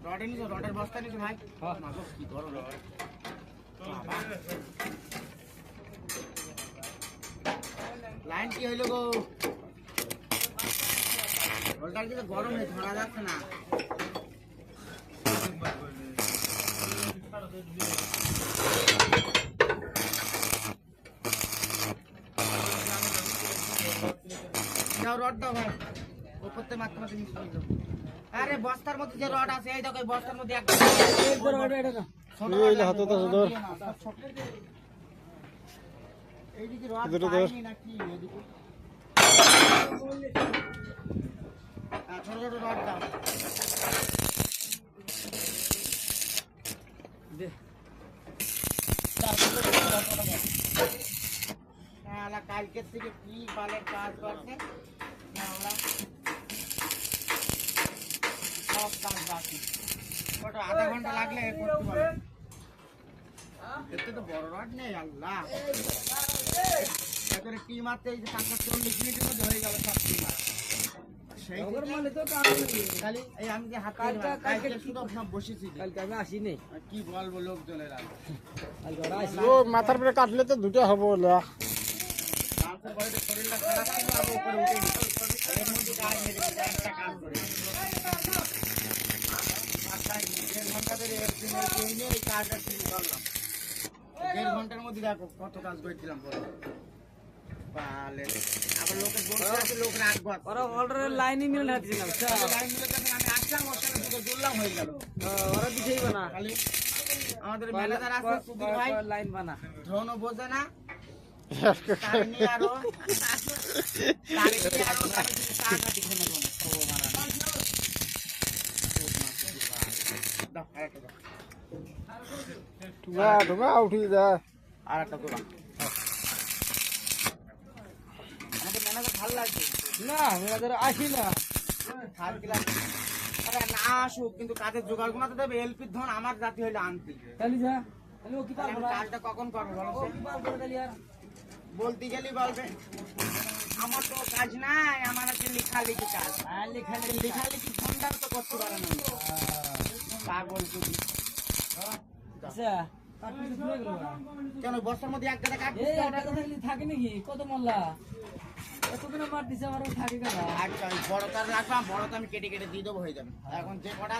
রডে নিছো, রডের বস্তা নিছো ভাই। হ্যাঁ মাগো কি বড় রড। লাইন কি হইলো গো? রোলটার কি গরম হয়ে ধরা যাচ্ছে না। দাও রড দাও ভাই, উপরতে মাত্র মাত্র নিচে দাও। আরে বস্তার মধ্যে যে রড আছে এই দেখো, এই বস্তার মধ্যে একটা রড এটা না এই হাতে তো ধর এই দিকে রড পাইনি নাকি এদিকে ছোট ছোট রড দাও দে শালা কালকে থেকে কি বালের কাজ করছে আমরা সব কাজ বাকি কত আধা ঘন্টা লাগলে করতে পারবে। এতে তো বড় রড নেই আল্লাহ এবারে কি মারতে এই যে 45 মিনিটের মধ্যে হয়ে গেল সব কি মার সেই মানে তো খালি এই আমি যে হাত কালকে শুধু সব বসেছি কালকে আমি আসিনি কি বলবো লোকজনের আর ও মাথার পরে কাটলে তো দুটো হবে ওলা ডান্সের বডিতে শরীরটা খারাপ আছে আর উপরে উঠে এর মধ্যে গায়ে মেরে একটা কাজ করে দেড় ঘন্টা ধরে এই কাজটা শুরু করলাম। 1.5 ঘন্টার মধ্যে দেখো কত কাজ করেছিলাম পরে বালে আবার লোকের বলতে আছে লোক রাখবো ওরা অলরেডি লাইনই মিলে রাখছে না লাইন মিলে যখন আমি আসলাম ওর সাথে দুটো জুড়লাম হয়ে গেল ওরা দিতেই বানা খালি আমাদের ম্যানেজার আছে সুধীর ভাই লাইন বানা ড্রোনও বোঝে না তারনি আরো টাকা দিতে না ও মারা দাও আরেকটা দাও ঢুকা উঠি দে আরেকটা তোলা আমাদের ম্যানেজার ভালো লাগছে না ম্যানেজার আসি না খাল কিলা আরে না আসুক কিন্তু কাজের জোগাড় গুনাতে দেবে এলপির ধন আমার জাতি হইলে আনতি তাহলে যা তাহলে ও কি পারবে কাজটা কখন করবে বলো ও কি পারবে তাহলে আর বলতে গেলি বলবে আমার তো কাজ নাই আমার আছে লেখালেখি কাজ আর লেখালেখি ফোনদার তো করতে পারে না পাগল তুমি আচ্ছা কেন বস্তার মধ্যে এক গাদা কাট থাকে নাকি কত মোল্লা এতদিন মার দিছে আমার থাকে কেন আচ্ছা বড় কাজ রাখবা বড় তো আমি কেটে কেটে দিয়ে দেবো হয়ে যাবে এখন যে কটা